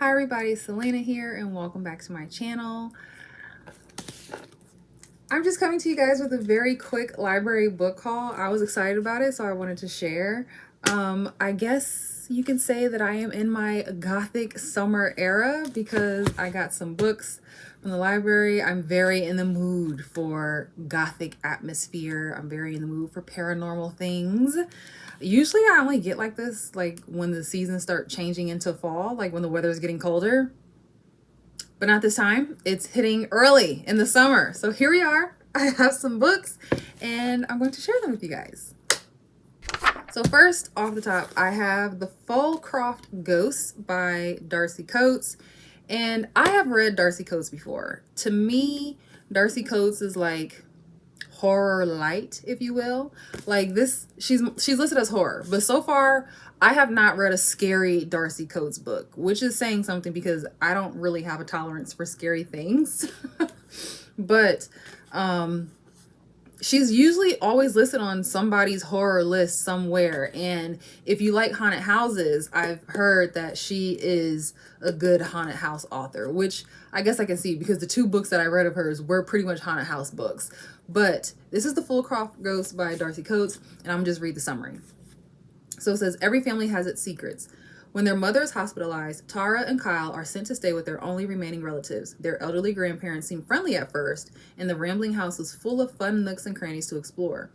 Hi everybody, Selena here and welcome back to my channel. I'm just coming to you guys with a very quick library book haul. I was excited about it, so I wanted to share. I guess you can say that I am in my gothic summer era because I got some books from the library. I'm very in the mood for gothic atmosphere. I'm very in the mood for paranormal things. Usually I only get like this like when the seasons start changing into fall, like when the weather is getting colder. But not this time. It's hitting early in the summer. So here we are. I have some books and I'm going to share them with you guys. So first off the top, I have The Folcroft Ghosts by Darcy Coates. And I have read Darcy Coates before. To me, Darcy Coates is like horror light, if you will. Like this, she's listed as horror, but so far I have not read a scary Darcy Coates book, which is saying something because I don't really have a tolerance for scary things. But she's usually always listed on somebody's horror list somewhere, and if you like haunted houses, I've heard that she is a good haunted house author, which I guess I can see because the two books that I read of hers were pretty much haunted house books. But this is The Folcroft Ghost by Darcy Coates, and I'm just read the summary. So it says, every family has its secrets. When their mother is hospitalized, Tara and Kyle are sent to stay with their only remaining relatives. Their elderly grandparents seem friendly at first, and the rambling house is full of fun nooks and crannies to explore.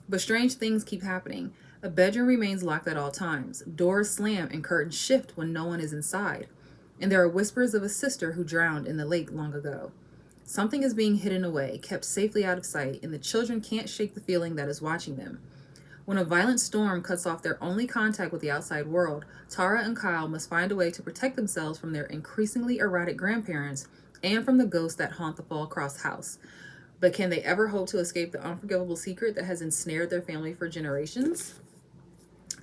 But strange things keep happening. A bedroom remains locked at all times. Doors slam and curtains shift when no one is inside. And there are whispers of a sister who drowned in the lake long ago. Something is being hidden away, kept safely out of sight, and the children can't shake the feeling that is watching them. When a violent storm cuts off their only contact with the outside world, Tara and Kyle must find a way to protect themselves from their increasingly erratic grandparents and from the ghosts that haunt the Folcroft house. But can they ever hope to escape the unforgivable secret that has ensnared their family for generations?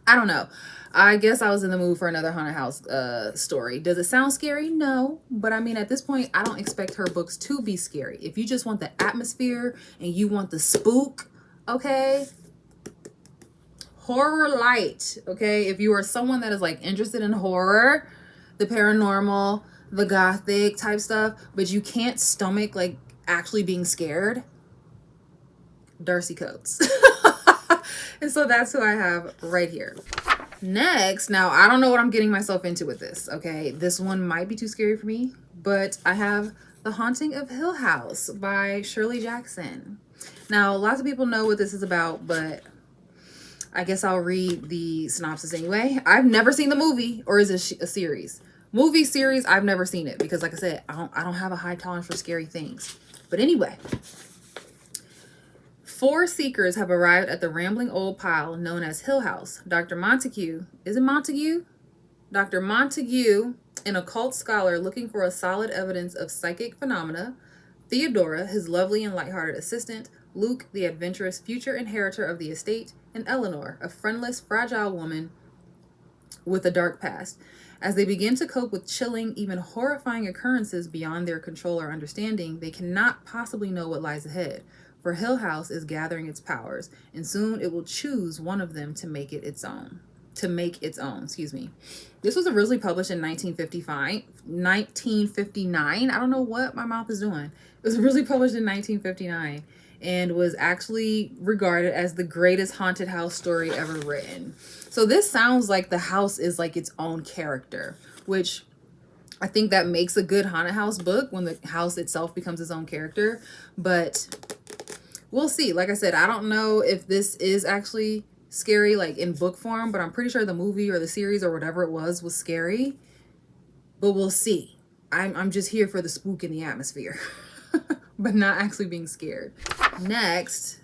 I don't know. I guess I was in the mood for another haunted house story. Does it sound scary? No. But I mean, at this point, I don't expect her books to be scary. If you just want the atmosphere and you want the spook, okay? Horror light, okay? If you are someone that is like interested in horror, the paranormal, the gothic type stuff, but you can't stomach like actually being scared, Darcy Coates. And so that's who I have right here. Next, now I don't know what I'm getting myself into with this, okay? This one might be too scary for me, but I have The Haunting of Hill House by Shirley Jackson. Now, lots of people know what this is about, but I guess I'll read the synopsis anyway. I've never seen the movie, or is it a series? Movie series, I've never seen it because like I said, I don't have a high tolerance for scary things. But anyway, 4 seekers have arrived at the rambling old pile known as Hill House. Dr. Montague, is it Montague? Dr. Montague, an occult scholar looking for a solid evidence of psychic phenomena. Theodora, his lovely and lighthearted assistant. Luke, the adventurous future inheritor of the estate. And Eleanor, a friendless, fragile woman with a dark past. As they begin to cope with chilling, even horrifying occurrences beyond their control or understanding, they cannot possibly know what lies ahead. For Hill House is gathering its powers, and soon it will choose one of them to make it its own. Excuse me. This was originally published in 1959. I don't know what my mouth is doing. It was originally published in 1959 and was actually regarded as the greatest haunted house story ever written. So this sounds like the house is like its own character, which I think that makes a good haunted house book when the house itself becomes its own character. But we'll see. Like I said, I don't know if this is actually scary like in book form, but I'm pretty sure the movie or the series or whatever it was scary. But we'll see. I'm just here for the spook in the atmosphere, but not actually being scared. Next,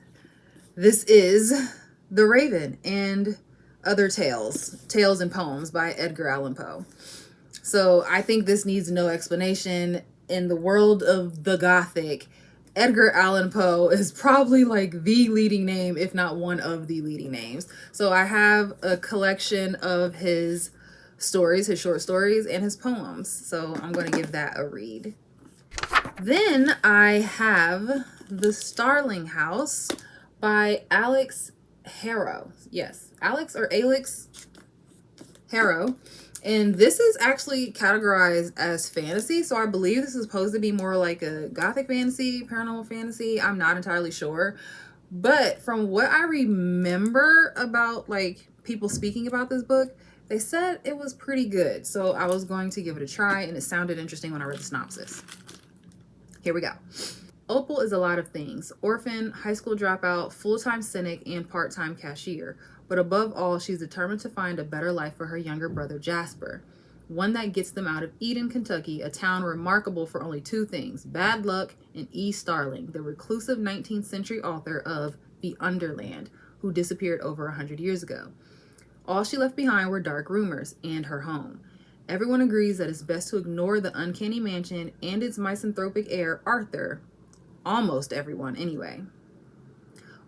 this is The Raven and Other Tales and Poems by Edgar Allan Poe. So I think this needs no explanation. In the world of the Gothic, Edgar Allan Poe is probably like the leading name, if not one of the leading names. So I have a collection of his stories, his short stories, and his poems. So I'm going to give that a read. Then I have The Starling House by Alix Harrow. Yes, Alix or Alix Harrow. And this is actually categorized as fantasy. So I believe this is supposed to be more like a gothic fantasy, paranormal fantasy. I'm not entirely sure. But from what I remember about like people speaking about this book, they said it was pretty good. So I was going to give it a try, and it sounded interesting when I read the synopsis. Here we go. Opal is a lot of things: orphan, high school dropout, full-time cynic, and part-time cashier. But above all, she's determined to find a better life for her younger brother Jasper. One that gets them out of Eden, Kentucky, a town remarkable for only two things: bad luck and E. Starling, the reclusive 19th century author of The Underland, who disappeared over 100 years ago. All she left behind were dark rumors and her home. Everyone agrees that it's best to ignore the uncanny mansion and its misanthropic heir, Arthur. Almost everyone, anyway.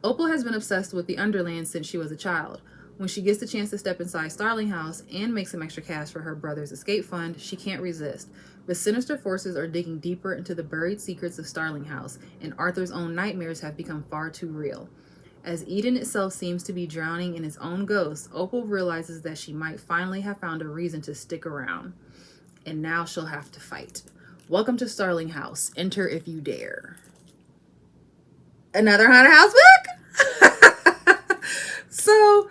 Opal has been obsessed with the Underland since she was a child. When she gets the chance to step inside Starling House and make some extra cash for her brother's escape fund, she can't resist. But sinister forces are digging deeper into the buried secrets of Starling House, and Arthur's own nightmares have become far too real. As Eden itself seems to be drowning in its own ghosts, Opal realizes that she might finally have found a reason to stick around. And now she'll have to fight. Welcome to Starling House. Enter if you dare. Another haunted house book? So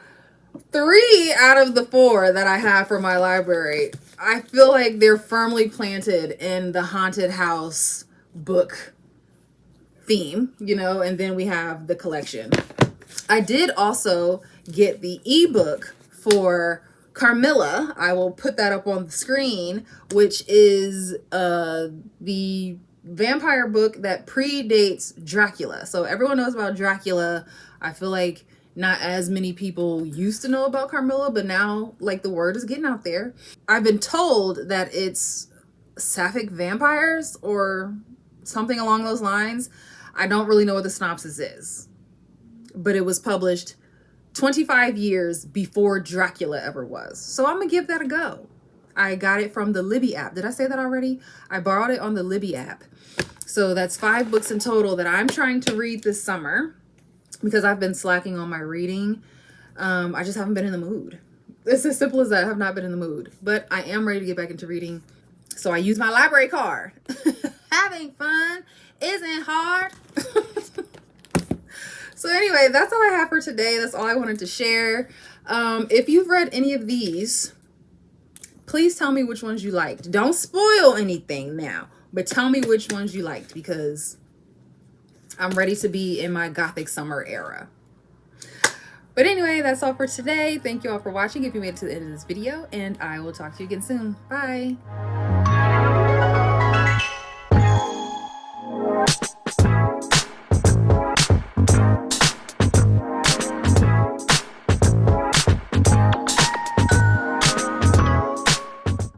3 out of the 4 that I have for my library, I feel like they're firmly planted in the haunted house book theme, you know, and then we have the collection. I did also get the ebook for Carmilla. I will put that up on the screen, which is the vampire book that predates Dracula. So everyone knows about Dracula. I feel like not as many people used to know about Carmilla, but now like the word is getting out there. I've been told that it's sapphic vampires or something along those lines. I don't really know what the synopsis is, but it was published 25 years before Dracula ever was. So I'm gonna give that a go. I got it from the Libby app. Did I say that already? I borrowed it on the Libby app. So that's 5 books in total that I'm trying to read this summer because I've been slacking on my reading. I just haven't been in the mood. It's as simple as that. I have not been in the mood, but I am ready to get back into reading. So I use my library card. Having fun isn't hard. So anyway, that's all I have for today. That's all I wanted to share. If you've read any of these, please tell me which ones you liked. Don't spoil anything now, but tell me which ones you liked because I'm ready to be in my gothic summer era. But anyway, that's all for today. Thank you all for watching if you made it to the end of this video, and I will talk to you again soon. Bye.